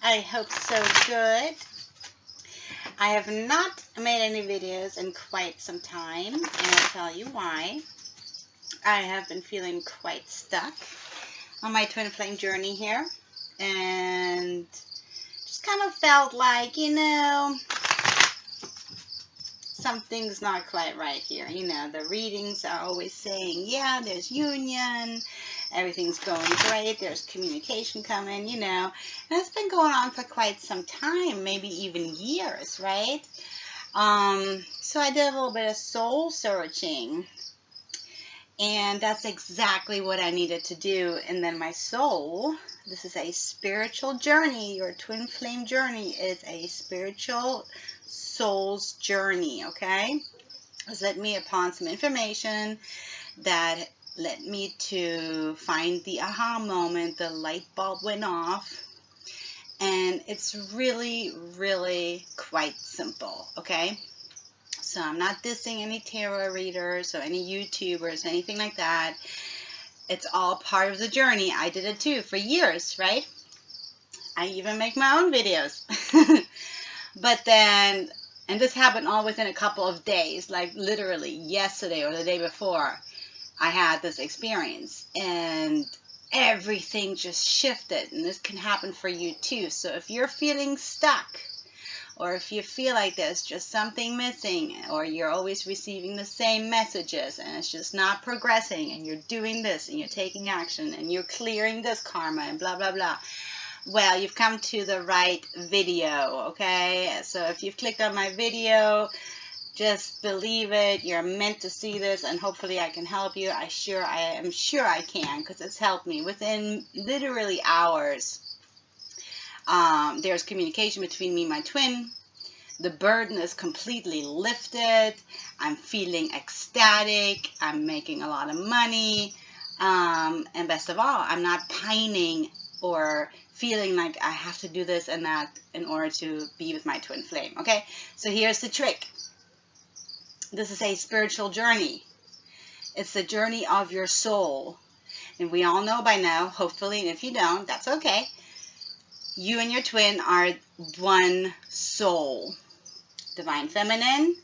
I hope so good. I have not made any videos in quite some time, and I'll tell you why. I have been feeling quite stuck on my twin flame journey here, and just kind of felt like, something's not quite right here. The readings are always saying, yeah, there's union, everything's going great, there's communication coming, and it's been going on for quite some time, maybe even years, right? So I did a little bit of soul searching, and that's exactly what I needed to do. And then my soul, this is a spiritual journey. Your twin flame journey is a spiritual soul's journey, okay? This led me upon some information that led me to find the aha moment. The light bulb went off. And it's really, really quite simple, okay? So I'm not dissing any tarot readers or any YouTubers, anything like that. It's all part of the journey. I did it too for years, right? I even make my own videos. But then, and this happened all within a couple of days, like literally yesterday or the day before, I had this experience. And everything just shifted. And this can happen for you too. So if you're feeling stuck, or if you feel like there's just something missing, or you're always receiving the same messages and it's just not progressing, and you're doing this and you're taking action and you're clearing this karma and blah, blah, blah, well, you've come to the right video, okay? So if you've clicked on my video, just believe it. You're meant to see this, and hopefully I can help you. I am sure I can, because it's helped me. Within literally hours, there's communication between me and my twin. The burden is completely lifted. I'm feeling ecstatic. I'm making a lot of money. And best of all, I'm not pining or feeling like I have to do this and that in order to be with my twin flame. Okay? So here's the trick. This is a spiritual journey. It's the journey of your soul. And we all know by now, hopefully, and if you don't, that's okay. You and your twin are one soul. Divine feminine,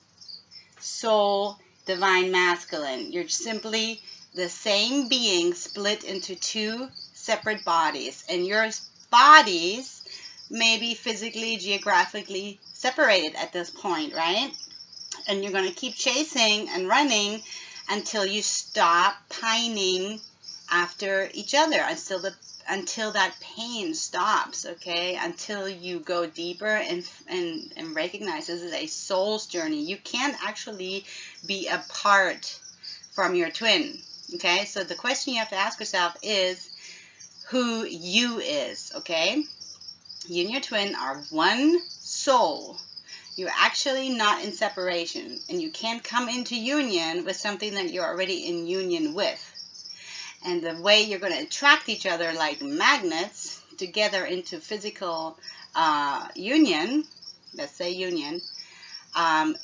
soul, divine masculine. You're simply the same being split into two separate bodies. And your bodies may be physically, geographically separated at this point, right? And you're going to keep chasing and running until you stop pining after each other, until that pain stops, okay? Until you go deeper and recognize this is a soul's journey. You can't actually be apart from your twin, okay? So the question you have to ask yourself is who you is, okay? You and your twin are one soul. You're actually not in separation, and you can't come into union with something that you're already in union with. And the way you're going to attract each other like magnets together into physical union, let's say union,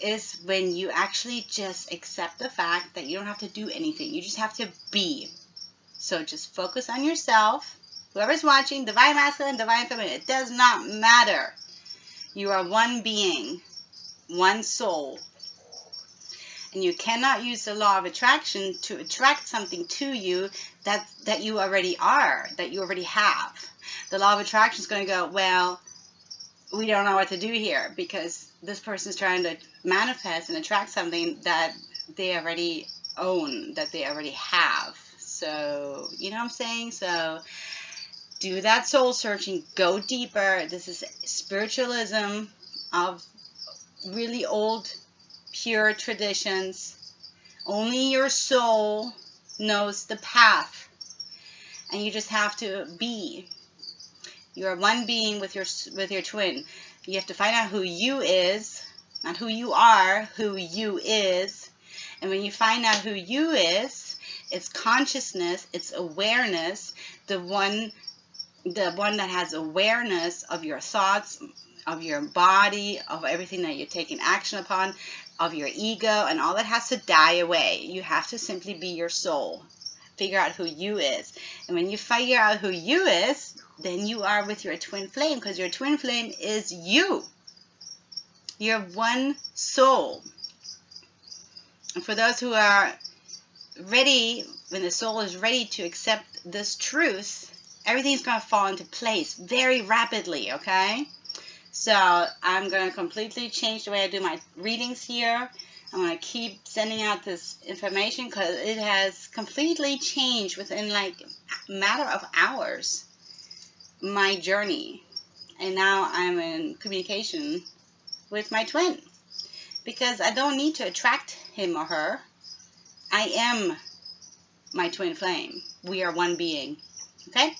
is when you actually just accept the fact that you don't have to do anything. You just have to be. So just focus on yourself. Whoever's watching, divine masculine, divine feminine, it does not matter. You are one being, one soul. And you cannot use the law of attraction to attract something to you that you already are, that you already have. The law of attraction is going to go, well, we don't know what to do here, because this person is trying to manifest and attract something that they already own, that they already have. So, you know what I'm saying? So do that soul searching, go deeper. This is spiritualism of really old, pure traditions. Only your soul knows the path, and you just have to be. You're one being with your twin. You have to find out who you is, not who you are, who you is. And when you find out who you is, it's consciousness, it's awareness, the one that has awareness of your thoughts, of your body, of everything that you're taking action upon, of your ego, and all that has to die away. You have to simply be your soul. Figure out who you is. And when you figure out who you is, than you are with your twin flame, because your twin flame is you. You're one soul. And for those who are ready, when the soul is ready to accept this truth, everything's going to fall into place very rapidly, okay? So I'm going to completely change the way I do my readings here. I'm going to keep sending out this information because it has completely changed within like a matter of hours my journey. And now I'm in communication with my twin, because I don't need to attract him or her. I am my twin flame. We are one being. Okay?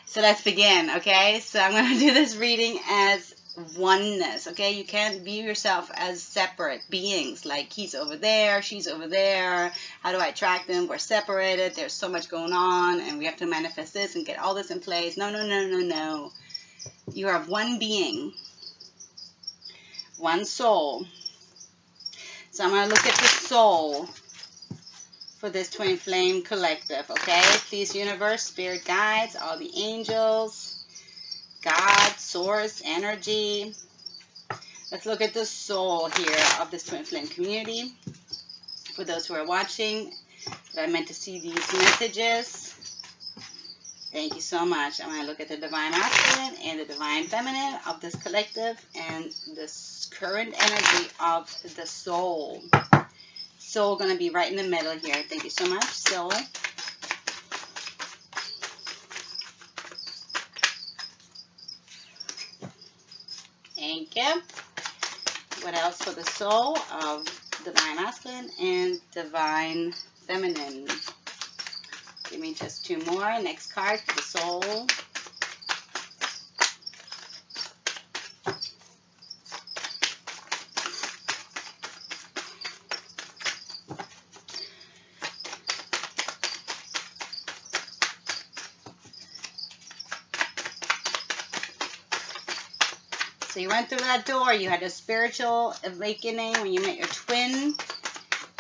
So let's begin, okay? So I'm going to do this reading as oneness, okay? You can't view yourself as separate beings, like he's over there, she's over there. How do I attract them? We're separated. There's so much going on, and we have to manifest this and get all this in place. No, no, no, no, no. You are one being, one soul. So I'm going to look at the soul for this twin flame collective, okay? Please, universe, spirit guides, all the angels, God, source, energy. Let's look at the soul here of this twin flame community. For those who are watching, that I meant to see these messages. Thank you so much. I'm going to look at the divine masculine and the divine feminine of this collective and this current energy of the soul. Soul going to be right in the middle here. Thank you so much, soul. Thank you. What else for the soul of divine masculine and divine feminine? Give me just two more. Next card for the soul. So you went through that door, you had a spiritual awakening when you met your twin,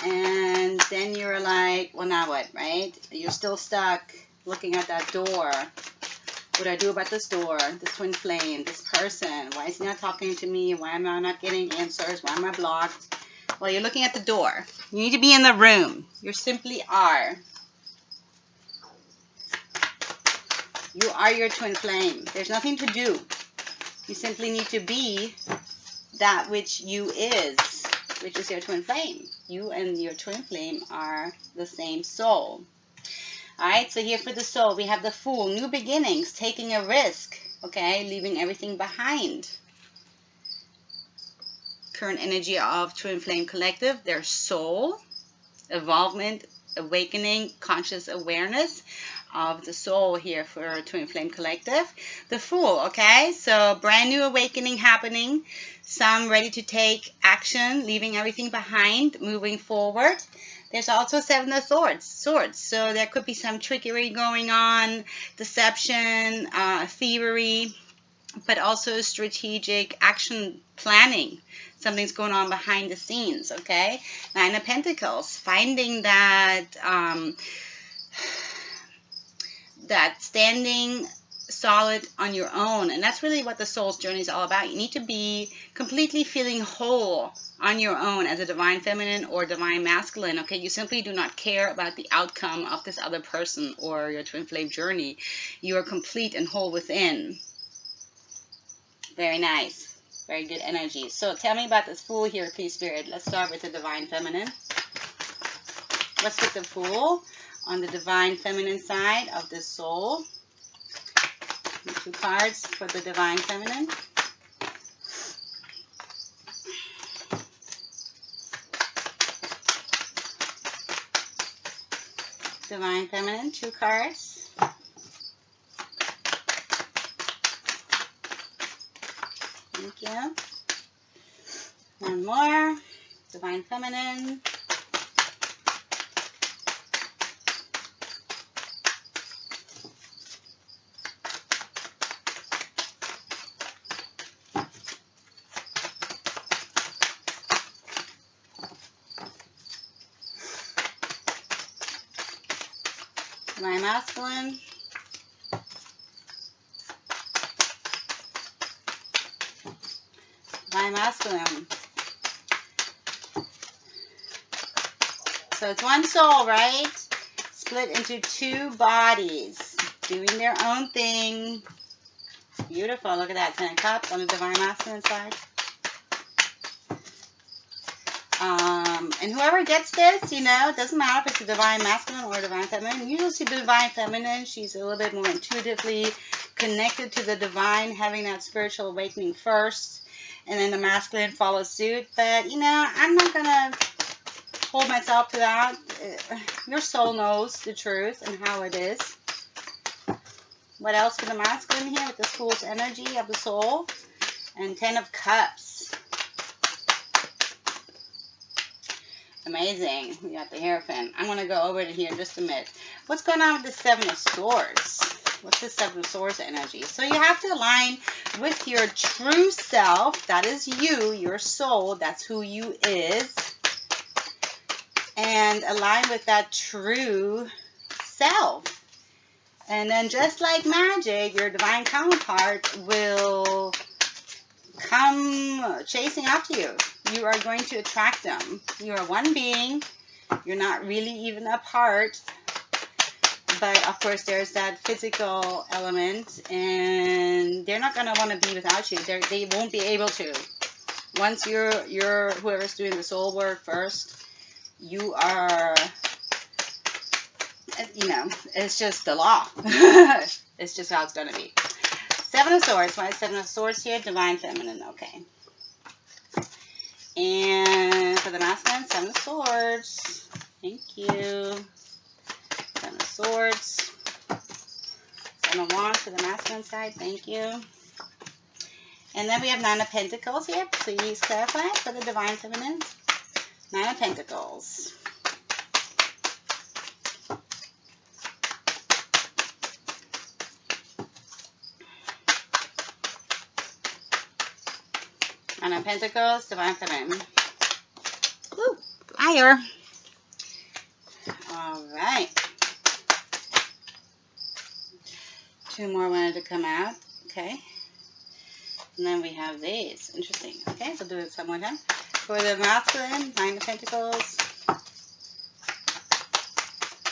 and then you were like, well, now what, right? You're still stuck looking at that door. What do I do about this door, this twin flame, this person? Why is he not talking to me? Why am I not getting answers? Why am I blocked? Well, you're looking at the door. You need to be in the room. You simply are. You are your twin flame. There's nothing to do. You simply need to be that which you is, which is your twin flame. You and your twin flame are the same soul. All right, so here for the soul, we have the Fool, new beginnings, taking a risk, okay, leaving everything behind. Current energy of twin flame collective, their soul, evolvement, awakening, conscious awareness of the soul here for twin flame collective. The Fool, okay, so brand new awakening happening, some ready to take action, leaving everything behind, moving forward. There's also Seven of Swords, so there could be some trickery going on, deception, thievery, but also strategic action planning. Something's going on behind the scenes, okay? Nine of Pentacles, finding that that standing solid on your own. And that's really what the soul's journey is all about. You need to be completely feeling whole on your own as a divine feminine or divine masculine, okay? You simply do not care about the outcome of this other person or your twin flame journey. You are complete and whole within. Very nice. Very good energy. So tell me about this Fool here, please, Spirit. Let's start with the divine feminine. What's with the Fool on the divine feminine side of the soul? Two cards for the divine feminine. Divine feminine, two cards. Thank you. One more. Divine feminine. Divine masculine. Divine Masculine. So it's one soul, right? Split into two bodies, doing their own thing. Beautiful. Look at that. 10 of Cups on the Divine Masculine side. And whoever gets this, you know, it doesn't matter if it's a Divine Masculine or a Divine Feminine. Usually see the Divine Feminine, she's a little bit more intuitively connected to the Divine, having that spiritual awakening first. And then the Masculine follows suit. But, you know, I'm not going to hold myself to that. Your soul knows the truth and how it is. What else for the Masculine here with this Fool's energy of the soul? And 10 of Cups. Amazing. We got the Hierophant. I'm going to go over to here in just a minute. What's going on with the 7 of Swords? What's the 7 of Swords energy? So you have to align with your true self. That is you, your soul. That's who you is. And align with that true self. And then just like magic, your divine counterpart will come chasing after you. You are going to attract them. You are one being. You're not really even apart. But of course there's that physical element, and they're not going to want to be without you. They won't be able to. Once you're whoever's doing the soul work first, you are, you know, it's just the law. It's just how it's going to be. 7 of Swords. Why is 7 of Swords here? Divine Feminine. Okay. And for the Masculine, 7 of Swords. Thank you. 7 of Swords. 7 of Wands for the Masculine side. Thank you. And then we have 9 of Pentacles here. Please clarify for the Divine Feminine. 9 of Pentacles. Nine of Pentacles, Divine Feminine. Woo, fire. Alright. 2 more wanted to come out. Okay. And then we have these. Interesting. Okay, so do it some more time. For the Masculine, 9 of Pentacles.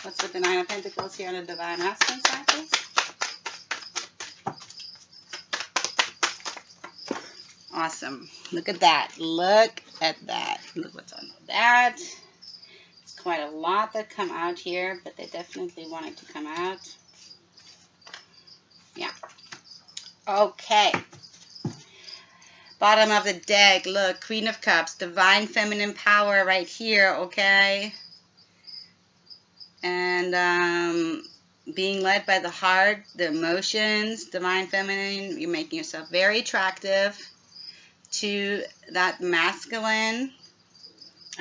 What's with the 9 of Pentacles here on the Divine Masculine side, please? Awesome. Look at that. Look at that. Look what's on that. It's quite a lot that come out here, but they definitely want it to come out. Yeah. Okay. Bottom of the deck. Look, Queen of Cups. Divine Feminine power right here, okay? And being led by the heart, the emotions, Divine Feminine. You're making yourself very attractive to that Masculine,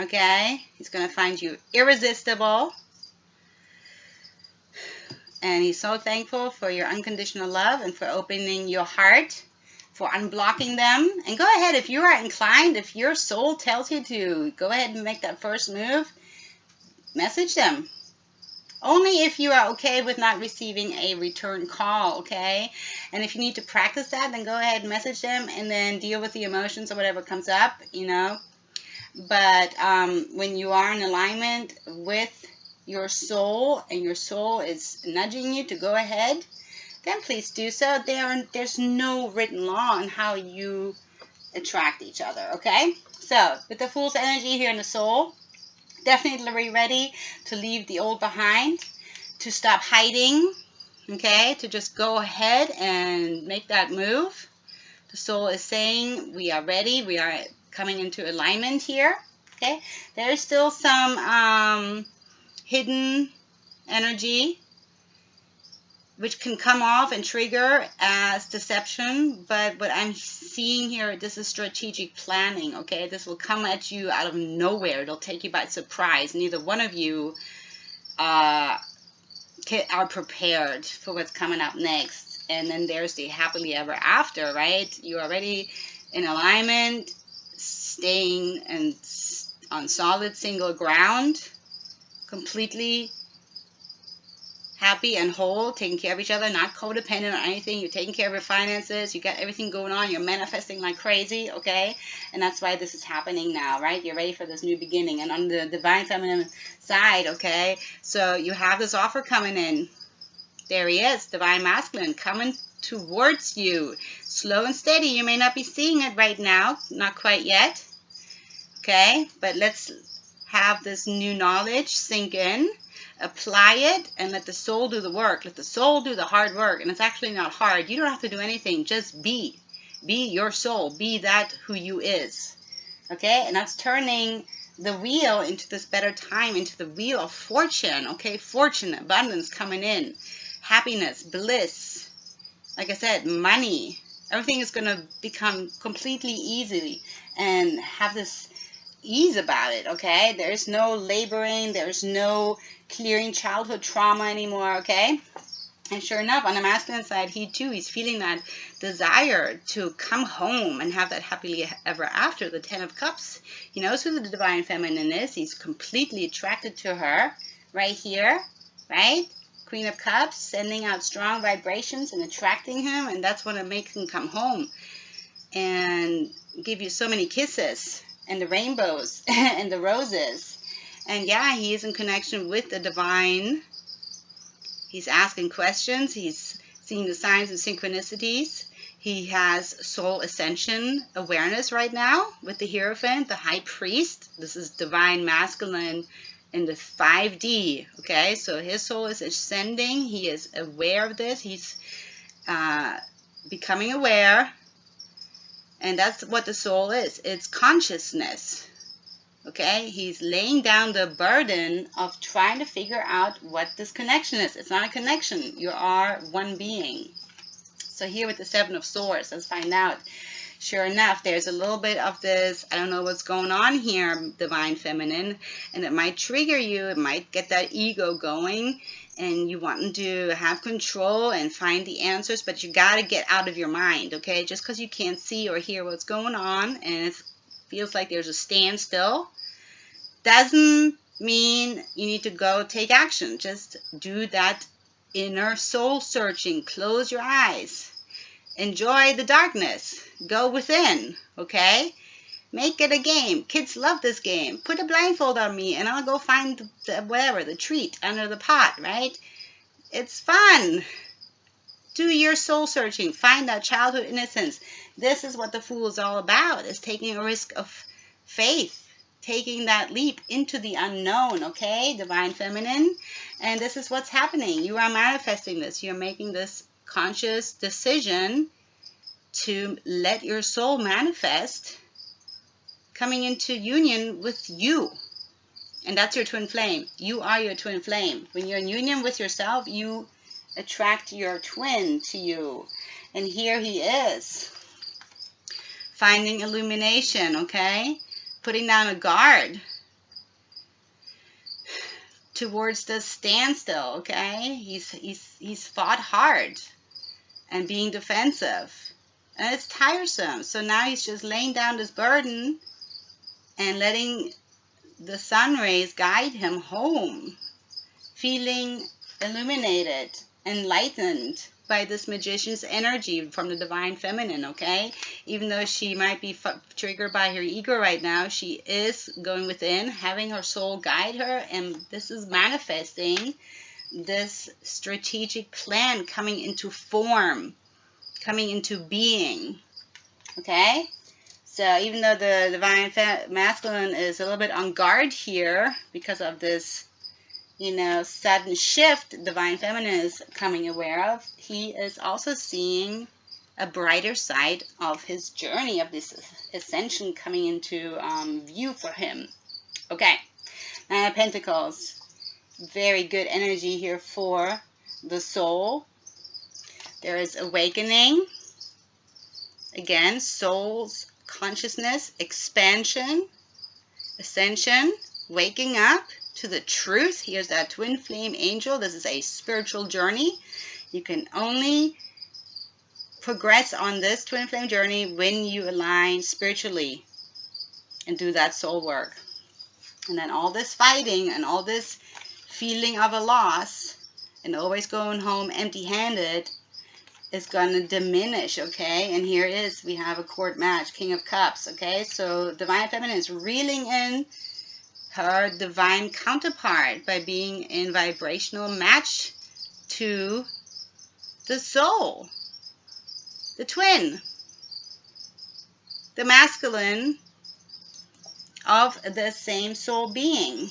okay? He's going to find you irresistible, and he's so thankful for your unconditional love and for opening your heart, for unblocking them. And go ahead, if you are inclined, if your soul tells you to go ahead and make that first move, message them. Only if you are okay with not receiving a return call, okay? And if you need to practice that, then go ahead and message them and then deal with the emotions or whatever comes up, you know. But when you are in alignment with your soul and your soul is nudging you to go ahead, then please do so. There's no written law on how you attract each other, okay? So, with the Fool's energy here in the soul, definitely ready to leave the old behind, to stop hiding, okay, to just go ahead and make that move. The soul is saying we are ready, we are coming into alignment here, okay. There is still some hidden energy which can come off and trigger as deception, but what I'm seeing here, this is strategic planning, okay? This will come at you out of nowhere. It'll take you by surprise. Neither one of you are prepared for what's coming up next. And then there's the happily ever after, right? You're already in alignment, staying and on solid single ground, completely happy and whole, taking care of each other, not codependent on anything. You're taking care of your finances. You got everything going on. You're manifesting like crazy, okay? And that's why this is happening now, right? You're ready for this new beginning. And on the divine feminine side, okay, so you have this offer coming in. There he is, divine masculine, coming towards you. Slow and steady. You may not be seeing it right now, not quite yet, okay? But let's have this new knowledge sink in. Apply it and let the soul do the work. Let the soul do the hard work. And it's actually not hard. You don't have to do anything. Just be. Be your soul. Be that who you is. Okay? And that's turning the wheel into this better time, into the wheel of fortune. Okay? Fortune, abundance coming in. Happiness, bliss. Like I said, money. Everything is going to become completely easy and have this ease about it, okay? There's no laboring, there's no clearing childhood trauma anymore, okay? And sure enough, on the masculine side, he's feeling that desire to come home and have that happily ever after. The 10 of Cups, he knows who the divine feminine is. He's completely attracted to her right here, right? Queen of Cups, sending out strong vibrations and attracting him, and that's what makes him come home and give you so many kisses and the rainbows and the roses. And yeah, he is in connection with the divine. He's asking questions. He's seeing the signs and synchronicities. He has soul ascension awareness right now with the Hierophant, the high priest. This is divine masculine in the 5D, okay? So his soul is ascending. He is aware of this. He's becoming aware. And that's what the soul is. It's consciousness. Okay? He's laying down the burden of trying to figure out what this connection is. It's not a connection. You are one being. So here with the 7 of Swords, let's find out. Sure enough, there's a little bit of this, I don't know what's going on here, divine feminine, and it might trigger you. It might get that ego going, and you want to have control and find the answers, but you got to get out of your mind, okay? Just because you can't see or hear what's going on, and it feels like there's a standstill, doesn't mean you need to go take action. Just do that inner soul searching. Close your eyes. Enjoy the darkness. Go within, okay? Make it a game. Kids love this game. Put a blindfold on me and I'll go find the treat under the pot, right? It's fun. Do your soul searching. Find that childhood innocence. This is what the Fool is all about, is taking a risk of faith. Taking that leap into the unknown, okay? Divine feminine. And this is what's happening. You are manifesting this. You're making this conscious decision to let your soul manifest coming into union with you. And that's your twin flame. You are your twin flame. When you're in union with yourself, you attract your twin to you. And here he is. Finding illumination, okay? Putting down a guard towards the standstill, okay? He's fought hard and being defensive. And it's tiresome. So now he's just laying down this burden and letting the sun rays guide him home, feeling illuminated, enlightened by this magician's energy from the divine feminine, okay? Even though she might be triggered by her ego right now, she is going within, having her soul guide her, and this is manifesting this strategic plan coming into form, coming into being, okay? So even though the divine masculine is a little bit on guard here because of this, sudden shift divine feminine is coming aware of, he is also seeing a brighter side of his journey, of this ascension coming into view for him. Okay, Nine of Pentacles. Very good energy here for the soul. There is awakening. Again, soul's consciousness, expansion, ascension, waking up to the truth. Here's that twin flame angel. This is a spiritual journey. You can only progress on this twin flame journey when you align spiritually and do that soul work. And then all this fighting and all this feeling of a loss and always going home empty-handed is going to diminish, okay? And here it is. We have a court match, King of Cups, okay? So Divine Feminine is reeling in her divine counterpart by being in vibrational match to the soul, the twin, the masculine of the same soul being.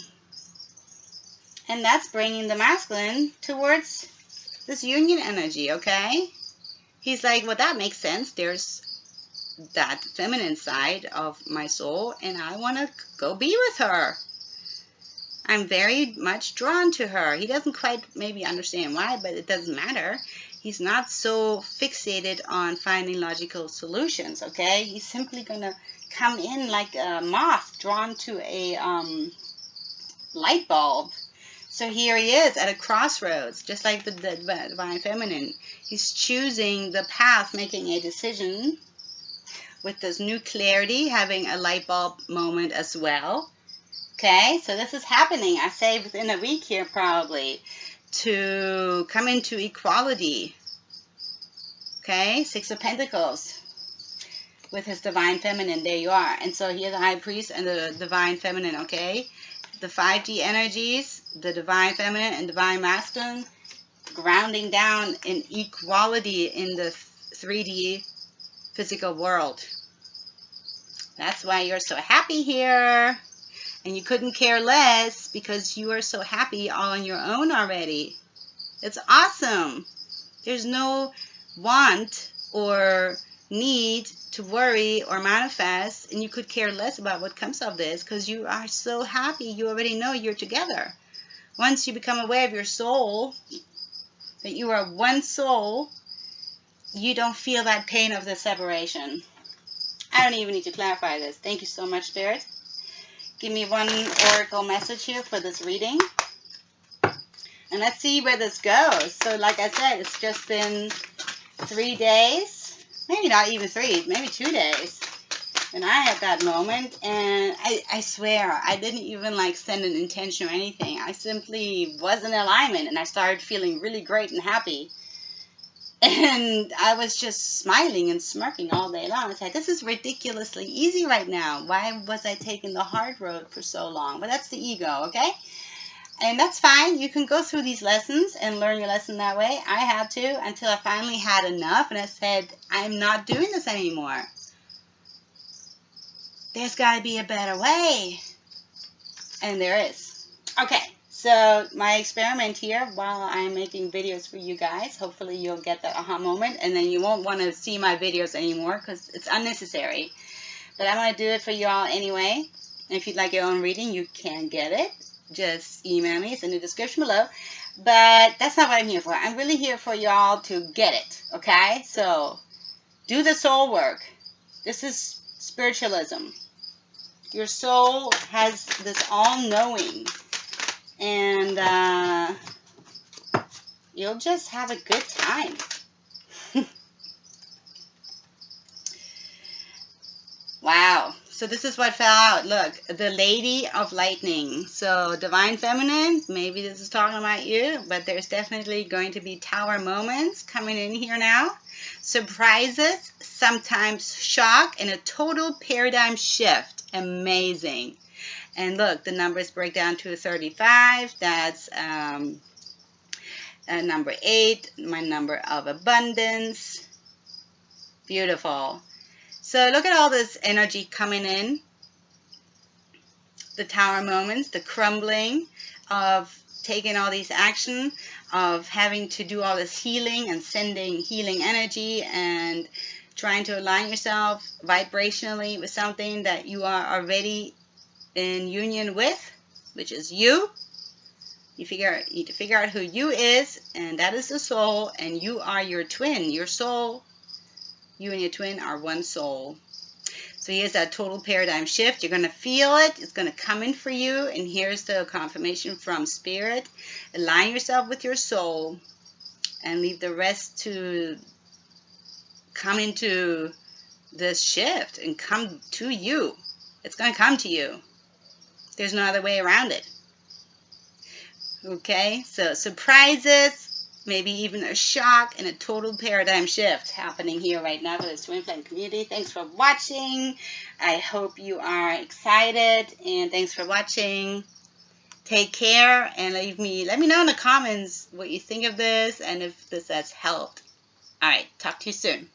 And that's bringing the masculine towards this union energy, okay? He's like, well, that makes sense. There's that feminine side of my soul, and I want to go be with her. I'm very much drawn to her. He doesn't quite maybe understand why, but it doesn't matter. He's not so fixated on finding logical solutions, okay? He's simply going to come in like a moth drawn to a light bulb. So here he is at a crossroads, just like the Divine Feminine. He's choosing the path, making a decision with this new clarity, having a light bulb moment as well. Okay, so this is happening, I say, within a week here probably, to come into equality. Okay, Six of Pentacles with his Divine Feminine. There you are. And so here the High Priest and the Divine Feminine, okay? The 5D energies, the Divine Feminine and Divine Masculine, grounding down in equality in the 3D physical world. That's why you're so happy here. And you couldn't care less because you are so happy all on your own already. It's awesome. There's no want or need to worry or manifest, and you could care less about what comes of this because you are so happy. You already know you're together. Once you become aware of your soul, that you are one soul, you don't feel that pain of the separation. I don't even need to clarify this. Thank you so much, Spirit. Give me one oracle message here for this reading. And let's see where this goes. So like I said, it's just been 3 days. Maybe not even 3. Maybe 2 days. And I had that moment. And I swear, I didn't even like send an intention or anything. I simply was in alignment. And I started feeling really great and happy. And I was just smiling and smirking all day long. It's like, this is ridiculously easy right now. Why was I taking the hard road for so long? But that's the ego, okay? And that's fine. You can go through these lessons and learn your lesson that way. I had to until I finally had enough. And I said, I'm not doing this anymore. There's got to be a better way. And there is. Okay. So my experiment here, while I'm making videos for you guys, hopefully you'll get that aha moment, and then you won't want to see my videos anymore because it's unnecessary. But I'm going to do it for you all anyway. And if you'd like your own reading, you can get it. Just email me. It's in the description below. But that's not what I'm here for. I'm really here for y'all to get it, okay? So do the soul work. This is spiritualism. Your soul has this all-knowing. And you'll just have a good time. Wow. So this is what fell out. Look, the Lady of Lightning. So Divine Feminine, maybe this is talking about you, but there's definitely going to be tower moments coming in here now. Surprises, sometimes shock, and a total paradigm shift. Amazing. And look, the numbers break down to 35. That's number 8, my number of abundance. Beautiful. So look at all this energy coming in. The tower moments, the crumbling of taking all these action, of having to do all this healing and sending healing energy and trying to align yourself vibrationally with something that you are already in union with, which is you. You need to figure out who you is, and that is the soul, and you are your twin, your soul. You and your twin are one soul. So here's that total paradigm shift. You're going to feel it. It's going to come in for you, and here's the confirmation from Spirit. Align yourself with your soul, and leave the rest to come into this shift and come to you. It's going to come to you. There's no other way around it. Okay, so surprises, maybe even a shock and a total paradigm shift happening here right now for the Twin Flame community. Thanks for watching. I hope you are excited, and thanks for watching. Take care, and let me know in the comments what you think of this and if this has helped. All right, talk to you soon.